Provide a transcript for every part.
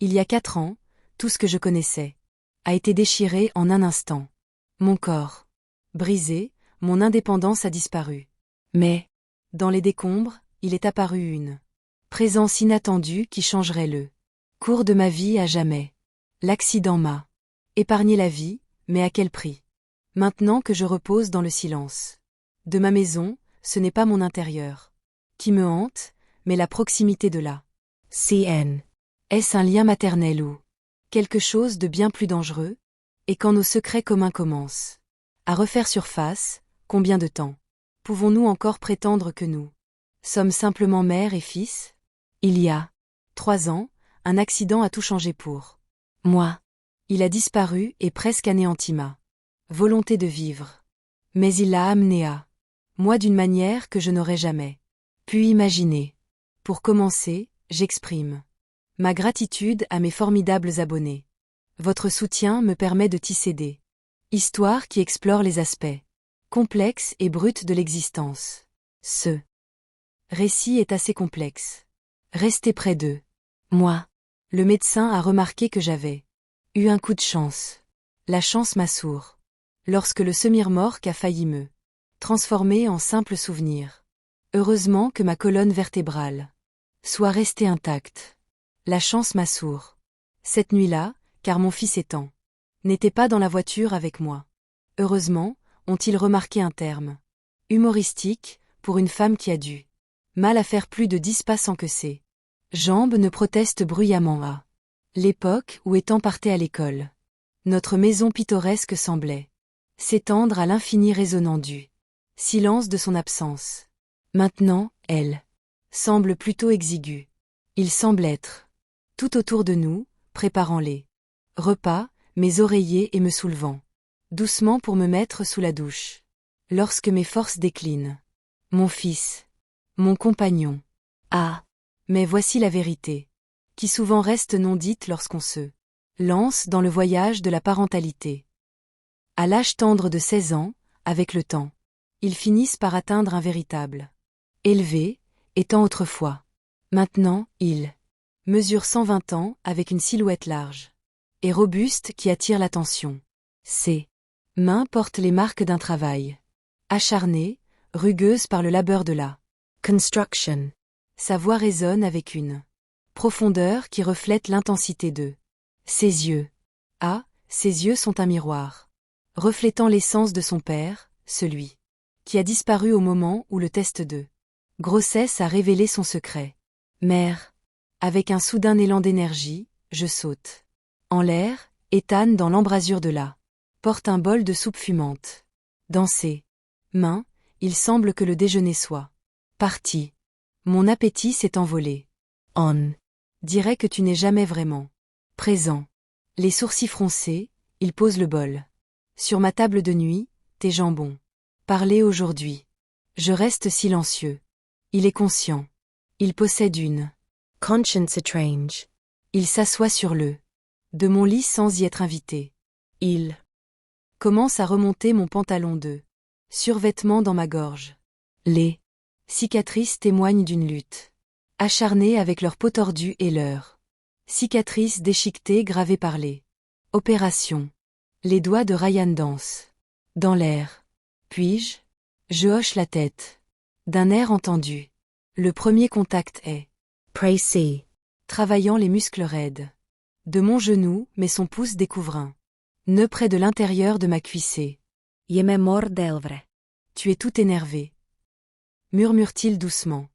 Il y a 4 ans, tout ce que je connaissais a été déchiré en un instant. Mon corps brisé, mon indépendance a disparu. Mais, dans les décombres, il est apparu une présence inattendue qui changerait le cours de ma vie à jamais. L'accident m'a épargné la vie, mais à quel prix? Maintenant que je repose dans le silence de ma maison, ce n'est pas mon intérieur qui me hante, mais la proximité de la CN. Est-ce un lien maternel ou quelque chose de bien plus dangereux? Et quand nos secrets communs commencent à refaire surface, combien de temps pouvons-nous encore prétendre que nous sommes simplement mère et fils? Il y a 3 ans, un accident a tout changé pour moi. Il a disparu et presque anéanti ma volonté de vivre. Mais il l'a amené à moi d'une manière que je n'aurais jamais pu imaginer. Pour commencer, j'exprime ma gratitude à mes formidables abonnés. Votre soutien me permet de tisser des histoires qui explorent les aspects complexes et bruts de l'existence. Ce récit est assez complexe. Restez près d'eux. Moi, le médecin a remarqué que j'avais eu un coup de chance. La chance m'a sourd. Lorsque le semi-remorque a failli me transformer en simple souvenir. Heureusement que ma colonne vertébrale soit restée intacte. La chance m'a sourd. Cette nuit-là, car mon fils étant n'était pas dans la voiture avec moi. Heureusement, ont-ils remarqué un terme humoristique pour une femme qui a dû mal à faire plus de 10 pas sans que ses jambes ne protestent bruyamment à l'époque où étant partait à l'école. Notre maison pittoresque semblait s'étendre à l'infini résonnant du silence de son absence. Maintenant, elle semble plutôt exiguë. Il semble être tout autour de nous, préparant les repas, mes oreillers et me soulevant doucement pour me mettre sous la douche. Lorsque mes forces déclinent. Mon fils. Mon compagnon. Ah. Mais voici la vérité. Qui souvent reste non dite lorsqu'on se lance dans le voyage de la parentalité. À l'âge tendre de 16 ans, avec le temps, ils finissent par atteindre un véritable élevé, étant autrefois. Maintenant, ils mesurent 120 ans avec une silhouette large et robuste qui attire l'attention. Ses mains portent les marques d'un travail acharné, rugueuse par le labeur de la construction. Sa voix résonne avec une profondeur qui reflète l'intensité de ses yeux. Ah, ses yeux sont un miroir, reflétant l'essence de son père, celui qui a disparu au moment où le test de grossesse a révélé son secret. Mère. Avec un soudain élan d'énergie, je saute en l'air, étane dans l'embrasure de la porte un bol de soupe fumante. Dans ses mains, il semble que le déjeuner soit parti. Mon appétit s'est envolé. On dirait que tu n'es jamais vraiment présent. Les sourcils froncés, il pose le bol sur ma table de nuit, tes jambons. Parlez aujourd'hui. Je reste silencieux. Il est conscient. Il possède une conscience strange. Il s'assoit sur le de mon lit sans y être invité. Il commence à remonter mon pantalon de survêtement dans ma gorge. Les cicatrices témoignent d'une lutte acharnée avec leur peau tordue et leurs cicatrices déchiquetées gravées par les opérations. Les doigts de Ryan dansent dans l'air. Puis-je? Je hoche la tête d'un air entendu. Le premier contact est précis, travaillant les muscles raides de mon genou, mais son pouce découvre un nœud près de l'intérieur de ma cuissée. Yeme mordelvre. Tu es tout énervé, murmure-t-il doucement.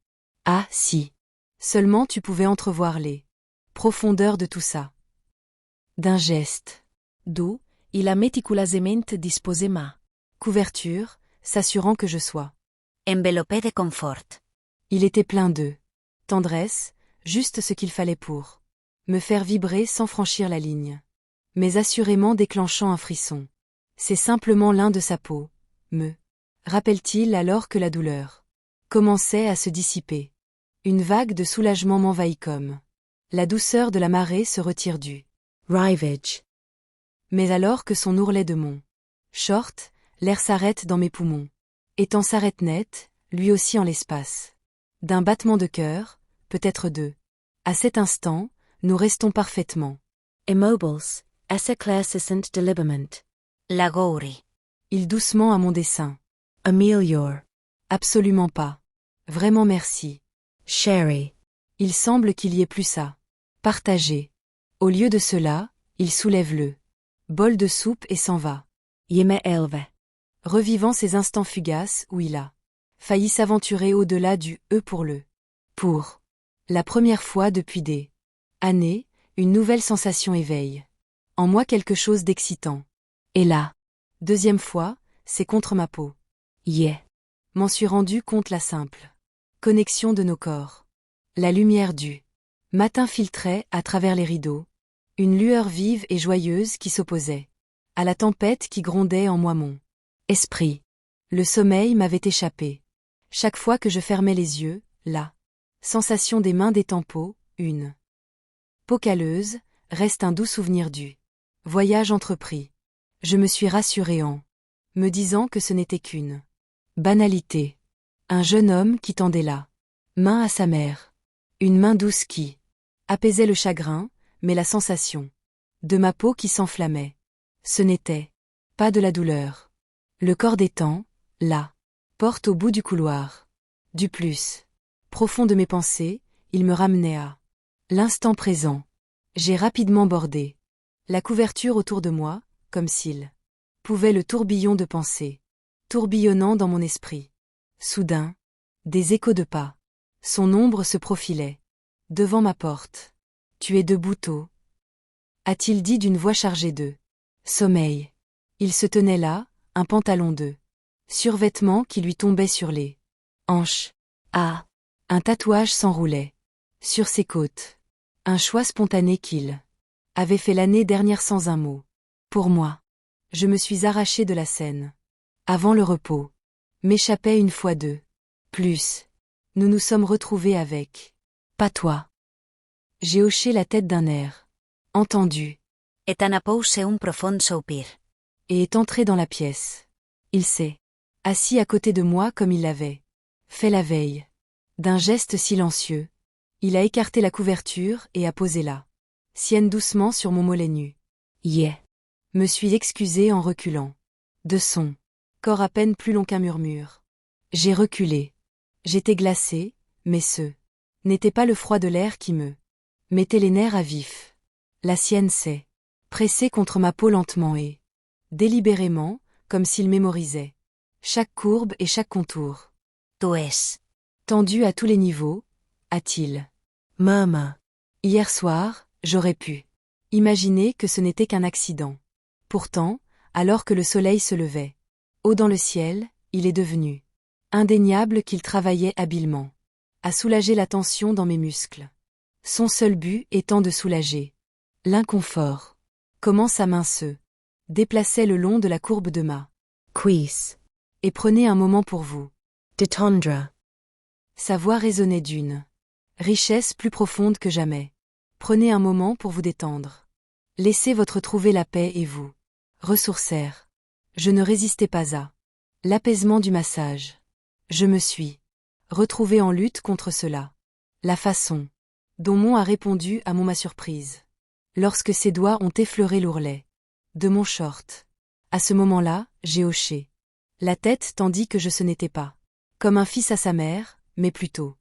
Ah, si. Seulement tu pouvais entrevoir les profondeurs de tout ça. D'un geste doux, il a méticuleusement disposé ma couverture, s'assurant que je sois enveloppé de confort. Il était plein de tendresse, juste ce qu'il fallait pour me faire vibrer sans franchir la ligne, mais assurément déclenchant un frisson. C'est simplement l'un de sa peau, me rappelle-t-il alors que la douleur commençait à se dissiper. Une vague de soulagement m'envahit comme la douceur de la marée se retire du rivage. Mais alors que son ourlet de mon short, l'air s'arrête dans mes poumons. Étant s'arrête net, lui aussi en l'espace d'un battement de cœur, peut-être deux. À cet instant, nous restons parfaitement. Immobiles, esse claircissent deliberament. Lagouri. Il doucement à mon dessein. Amelior. Absolument pas. Vraiment merci. Sherry. Il semble qu'il y ait plus ça. Partager. Au lieu de cela, il soulève le bol de soupe et s'en va. Yeme elve. Revivant ces instants fugaces où il a failli s'aventurer au-delà du « pour le ». Pour la première fois depuis des années, une nouvelle sensation éveille en moi quelque chose d'excitant. Et là, deuxième fois, c'est contre ma peau. M'en suis rendu compte la simple connexion de nos corps. La lumière du matin filtrait, à travers les rideaux, une lueur vive et joyeuse qui s'opposait à la tempête qui grondait en moi mon esprit. Le sommeil m'avait échappé. Chaque fois que je fermais les yeux, la sensation des mains des tempos, une peau calleuse, reste un doux souvenir du voyage entrepris. Je me suis rassuré en me disant que ce n'était qu'une banalité. Un jeune homme qui tendait la main à sa mère. Une main douce qui apaisait le chagrin, mais la sensation de ma peau qui s'enflammait. Ce n'était pas de la douleur. Le corps détend, la porte au bout du couloir. Du plus profond de mes pensées, il me ramenait à l'instant présent. J'ai rapidement bordé la couverture autour de moi, comme s'il pouvait le tourbillon de pensées, tourbillonnant dans mon esprit. Soudain, des échos de pas. Son ombre se profilait devant ma porte. Tu es debout tôt, a-t-il dit d'une voix chargée de sommeil. Il se tenait là, un pantalon de survêtement qui lui tombait sur les hanches. Ah, un tatouage s'enroulait sur ses côtes. Un choix spontané qu'il avait fait l'année dernière sans un mot. Pour moi, je me suis arraché de la scène. Avant le repos, m'échappait une fois deux. Plus, nous nous sommes retrouvés avec patois. J'ai hoché la tête d'un air entendu Etan pose un profond soupir. et est entré dans la pièce. Il s'est assis à côté de moi comme il l'avait fait la veille. D'un geste silencieux, il a écarté la couverture et a posé la sienne doucement sur mon mollet nu. Me suis excusé en reculant. De son corps à peine plus long qu'un murmure. J'ai reculé. J'étais glacé, mais ce n'était pas le froid de l'air qui me mettait les nerfs à vif. La sienne s'est pressée contre ma peau lentement et délibérément, comme s'il mémorisait chaque courbe et chaque contour. Tu es. Tendu à tous les niveaux, a-t-il murmuré. Hier soir, j'aurais pu imaginer que ce n'était qu'un accident. Pourtant, alors que le soleil se levait haut dans le ciel, il est devenu indéniable qu'il travaillait habilement à soulager la tension dans mes muscles. Son seul but étant de soulager l'inconfort. Comment sa main se déplaçait le long de la courbe de ma cuisse. Et prenez un moment pour vous détendre. Sa voix résonnait d'une richesse plus profonde que jamais. Prenez un moment pour vous détendre. Laissez votre trouver la paix et vous ressourcer. Je ne résistais pas à l'apaisement du massage. Je me suis retrouvé en lutte contre cela. La façon dont Mon a répondu à ma surprise. Lorsque ses doigts ont effleuré l'ourlet de mon short. À ce moment-là, j'ai hoché la tête tandis que ce n'était pas comme un fils à sa mère, mais plutôt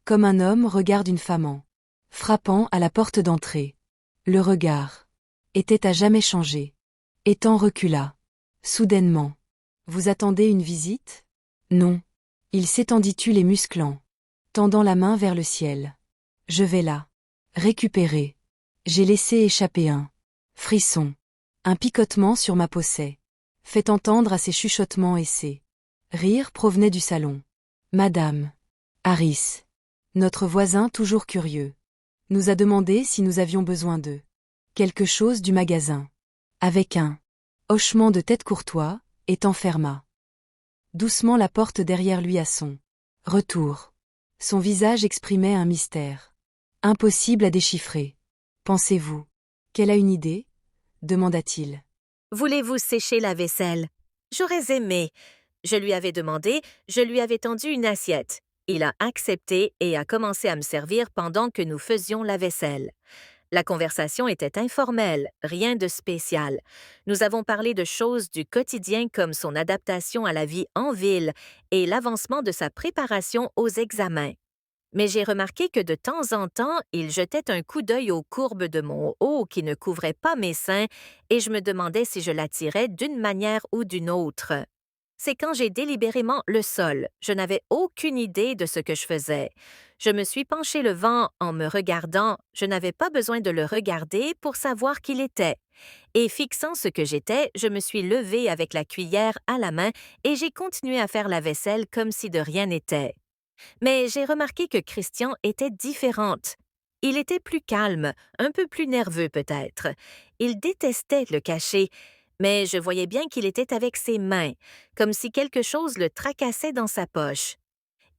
comme un homme regarde une femme en frappant à la porte d'entrée. Le regard était à jamais changé. Ethan recula. Soudainement. Vous attendez une visite? Non. Il s'étendit les musclants, tendant la main vers le ciel. Je vais là récupérer. J'ai laissé échapper un frisson. Un picotement sur ma peau s'est fait entendre à ses chuchotements et ses rires provenaient du salon. Madame Harris, notre voisin toujours curieux, nous a demandé si nous avions besoin de quelque chose du magasin. Avec un hochement de tête courtois, Ethan ferma doucement la porte derrière lui à son retour. Son visage exprimait un mystère impossible à déchiffrer. Pensez-vous qu'elle a une idée? Demanda-t-il. Voulez-vous sécher la vaisselle? J'aurais aimé. Je lui avais demandé, je lui avais tendu une assiette. Il a accepté et a commencé à me servir pendant que nous faisions la vaisselle. La conversation était informelle, rien de spécial. Nous avons parlé de choses du quotidien comme son adaptation à la vie en ville et l'avancement de sa préparation aux examens. Mais j'ai remarqué que de temps en temps, il jetait un coup d'œil aux courbes de mon haut qui ne couvraient pas mes seins et je me demandais si je l'attirais d'une manière ou d'une autre. C'est quand j'ai délibérément le sol. Je n'avais aucune idée de ce que je faisais. Je me suis penché le vent en me regardant. Je n'avais pas besoin de le regarder pour savoir qui il était. Et fixant ce que j'étais, je me suis levée avec la cuillère à la main et j'ai continué à faire la vaisselle comme si de rien n'était. Mais j'ai remarqué que Christian était différente. Il était plus calme, un peu plus nerveux peut-être. Il détestait le cacher, mais je voyais bien qu'il était avec ses mains, comme si quelque chose le tracassait dans sa poche.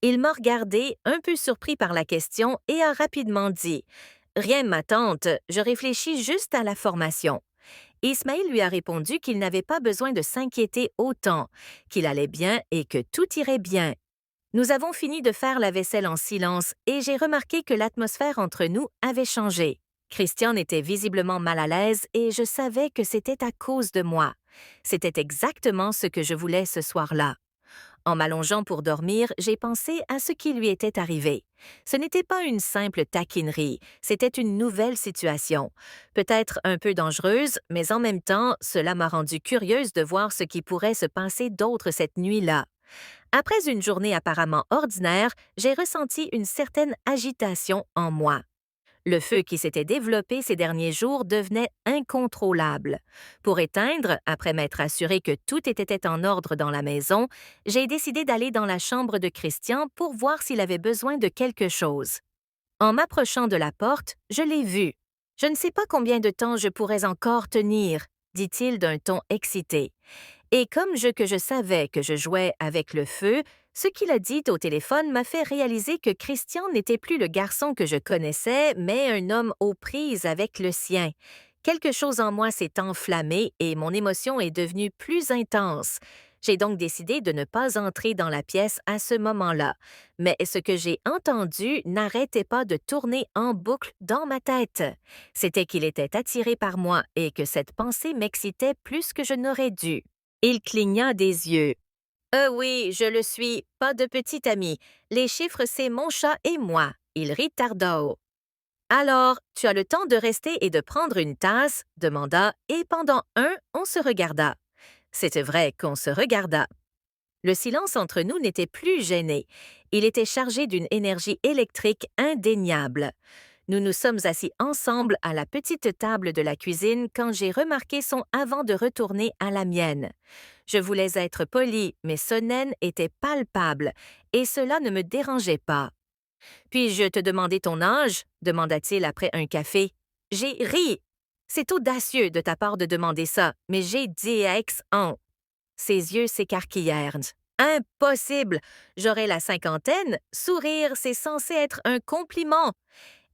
Il m'a regardé, un peu surpris par la question, et a rapidement dit « Rien, ma tante, je réfléchis juste à la formation. » Ismaël lui a répondu qu'il n'avait pas besoin de s'inquiéter autant, qu'il allait bien et que tout irait bien. Nous avons fini de faire la vaisselle en silence et j'ai remarqué que l'atmosphère entre nous avait changé. Christian était visiblement mal à l'aise et je savais que c'était à cause de moi. C'était exactement ce que je voulais ce soir-là. En m'allongeant pour dormir, j'ai pensé à ce qui lui était arrivé. Ce n'était pas une simple taquinerie, c'était une nouvelle situation. Peut-être un peu dangereuse, mais en même temps, cela m'a rendue curieuse de voir ce qui pourrait se passer d'autre cette nuit-là. Après une journée apparemment ordinaire, j'ai ressenti une certaine agitation en moi. Le feu qui s'était développé ces derniers jours devenait incontrôlable. Pour éteindre, après m'être assuré que tout était en ordre dans la maison, j'ai décidé d'aller dans la chambre de Christian pour voir s'il avait besoin de quelque chose. En m'approchant de la porte, je l'ai vu. « Je ne sais pas combien de temps je pourrais encore tenir », dit-il d'un ton excité. Et comme que je savais que je jouais avec le feu, ce qu'il a dit au téléphone m'a fait réaliser que Christian n'était plus le garçon que je connaissais, mais un homme aux prises avec le sien. Quelque chose en moi s'est enflammé et mon émotion est devenue plus intense. J'ai donc décidé de ne pas entrer dans la pièce à ce moment-là. Mais ce que j'ai entendu n'arrêtait pas de tourner en boucle dans ma tête. C'était qu'il était attiré par moi et que cette pensée m'excitait plus que je n'aurais dû. Il cligna des yeux. « Oui, je le suis, pas de petit ami. Les chiffres, c'est mon chat et moi. » Il rit tardot. « Alors, tu as le temps de rester et de prendre une tasse ?» demanda, et pendant on se regarda. C'était vrai qu'on se regarda. Le silence entre nous n'était plus gêné. Il était chargé d'une énergie électrique indéniable. Nous nous sommes assis ensemble à la petite table de la cuisine quand j'ai remarqué son avant de retourner à la mienne. Je voulais être polie, mais son haine était palpable, et cela ne me dérangeait pas. « Puis-je te demander ton âge ?» demanda-t-il après un café. J'ai ri. « C'est audacieux de ta part de demander ça, mais j'ai 10 ans. » Ses yeux s'écarquillèrent. « Impossible! J'aurai la cinquantaine. Sourire, c'est censé être un compliment. »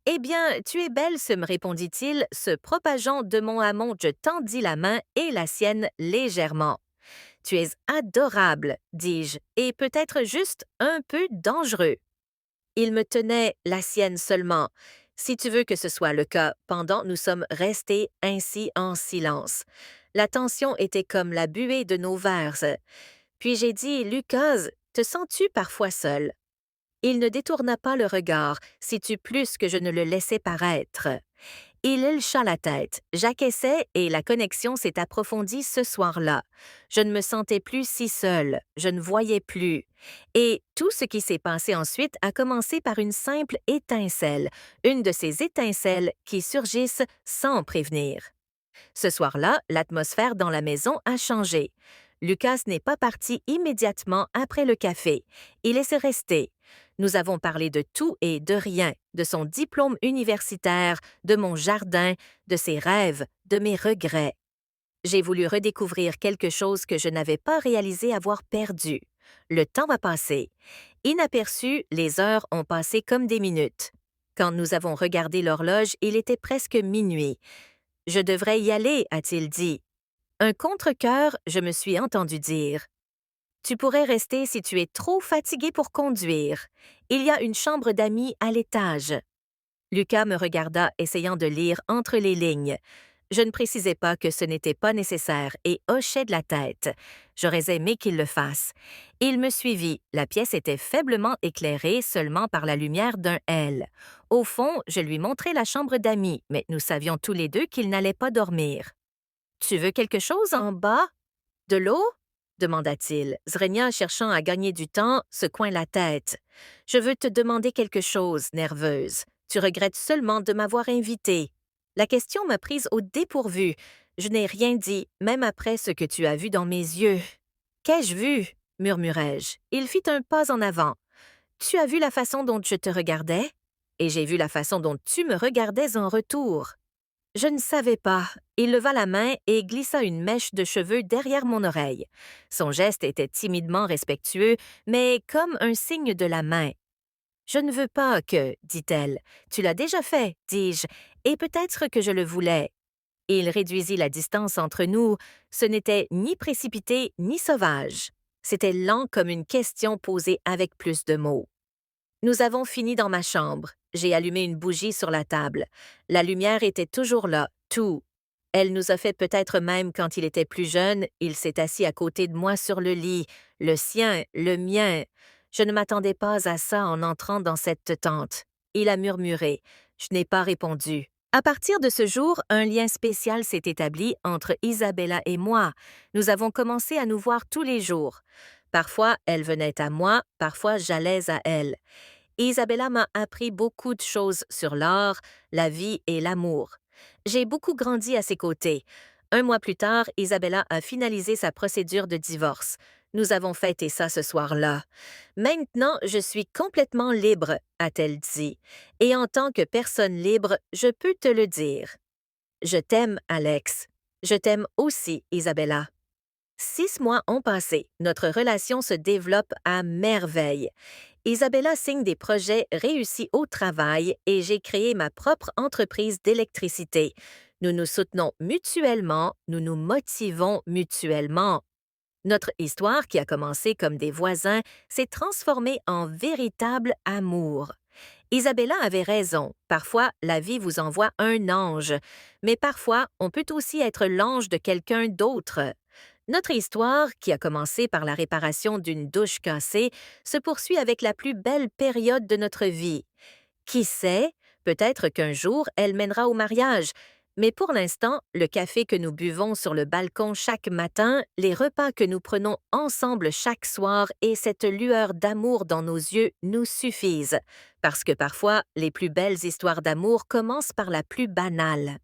« Eh bien, tu es belle, me répondit-il, se propageant de mont à mont, je tendis la main et la sienne légèrement. « Tu es adorable, dis-je, et peut-être juste un peu dangereux. » Il me tenait la sienne seulement. Si tu veux que ce soit le cas, pendant nous sommes restés ainsi en silence. La tension était comme la buée de nos verres. Puis j'ai dit « Lucas, te sens-tu parfois seul? » Il ne détourna pas le regard, sais-tu plus que je ne le laissais paraître. Il hocha la tête, j'acquiesçais et la connexion s'est approfondie ce soir-là. Je ne me sentais plus si seule, je ne voyais plus. Et tout ce qui s'est passé ensuite a commencé par une simple étincelle, une de ces étincelles qui surgissent sans prévenir. Ce soir-là, l'atmosphère dans la maison a changé. Lucas n'est pas parti immédiatement après le café. Il est resté. Nous avons parlé de tout et de rien, de son diplôme universitaire, de mon jardin, de ses rêves, de mes regrets. J'ai voulu redécouvrir quelque chose que je n'avais pas réalisé avoir perdu. Le temps a passé. Inaperçu, les heures ont passé comme des minutes. Quand nous avons regardé l'horloge, il était presque minuit. « Je devrais y aller », a-t-il dit. Un contre-cœur, je me suis entendu dire. « Tu pourrais rester si tu es trop fatigué pour conduire. Il y a une chambre d'amis à l'étage. » Lucas me regarda, essayant de lire entre les lignes. Je ne précisais pas que ce n'était pas nécessaire et hochai de la tête. J'aurais aimé qu'il le fasse. Il me suivit. La pièce était faiblement éclairée seulement par la lumière d'un L. Au fond, je lui montrai la chambre d'amis, mais nous savions tous les deux qu'il n'allait pas dormir. « Tu veux quelque chose en bas? De l'eau? » demanda-t-il, Zrenia cherchant à gagner du temps, secouant la tête. « Je veux te demander quelque chose, nerveuse. Tu regrettes seulement de m'avoir invitée. » La question m'a prise au dépourvu. Je n'ai rien dit, même après ce que tu as vu dans mes yeux. « Qu'ai-je vu? » murmurai-je. Il fit un pas en avant. « Tu as vu la façon dont je te regardais? Et j'ai vu la façon dont tu me regardais en retour. » Je ne savais pas. Il leva la main et glissa une mèche de cheveux derrière mon oreille. Son geste était timidement respectueux, mais comme un signe de la main. « Je ne veux pas que, dit-elle. Tu l'as déjà fait, dis-je, et peut-être que je le voulais. » Il réduisit la distance entre nous. Ce n'était ni précipité ni sauvage. C'était lent comme une question posée avec plus de mots. Nous avons fini dans ma chambre. J'ai allumé une bougie sur la table. La lumière était toujours là, tout. Elle nous a fait peut-être même quand il était plus jeune, il s'est assis à côté de moi sur le lit, le sien, le mien. Je ne m'attendais pas à ça en entrant dans cette tente. Il a murmuré. Je n'ai pas répondu. À partir de ce jour, un lien spécial s'est établi entre Isabella et moi. Nous avons commencé à nous voir tous les jours. Parfois, elle venait à moi, parfois j'allais à elle. Isabella m'a appris beaucoup de choses sur l'art, la vie et l'amour. J'ai beaucoup grandi à ses côtés. 1 mois plus tard, Isabella a finalisé sa procédure de divorce. Nous avons fêté ça ce soir-là. Maintenant, je suis complètement libre, a-t-elle dit. Et en tant que personne libre, je peux te le dire. Je t'aime, Alex. Je t'aime aussi, Isabella. 6 mois ont passé. Notre relation se développe à merveille. Isabella signe des projets réussis au travail et j'ai créé ma propre entreprise d'électricité. Nous nous soutenons mutuellement, nous nous motivons mutuellement. Notre histoire, qui a commencé comme des voisins, s'est transformée en véritable amour. Isabella avait raison. Parfois, la vie vous envoie un ange, mais parfois, on peut aussi être l'ange de quelqu'un d'autre. Notre histoire, qui a commencé par la réparation d'une douche cassée, se poursuit avec la plus belle période de notre vie. Qui sait, peut-être qu'un jour, elle mènera au mariage. Mais pour l'instant, le café que nous buvons sur le balcon chaque matin, les repas que nous prenons ensemble chaque soir et cette lueur d'amour dans nos yeux nous suffisent. Parce que parfois, les plus belles histoires d'amour commencent par la plus banale.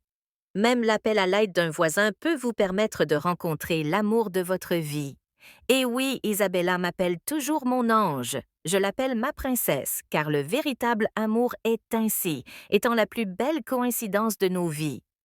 Même l'appel à l'aide d'un voisin peut vous permettre de rencontrer l'amour de votre vie. Et oui, Isabella m'appelle toujours mon ange. Je l'appelle ma princesse, car le véritable amour est ainsi, étant la plus belle coïncidence de nos vies.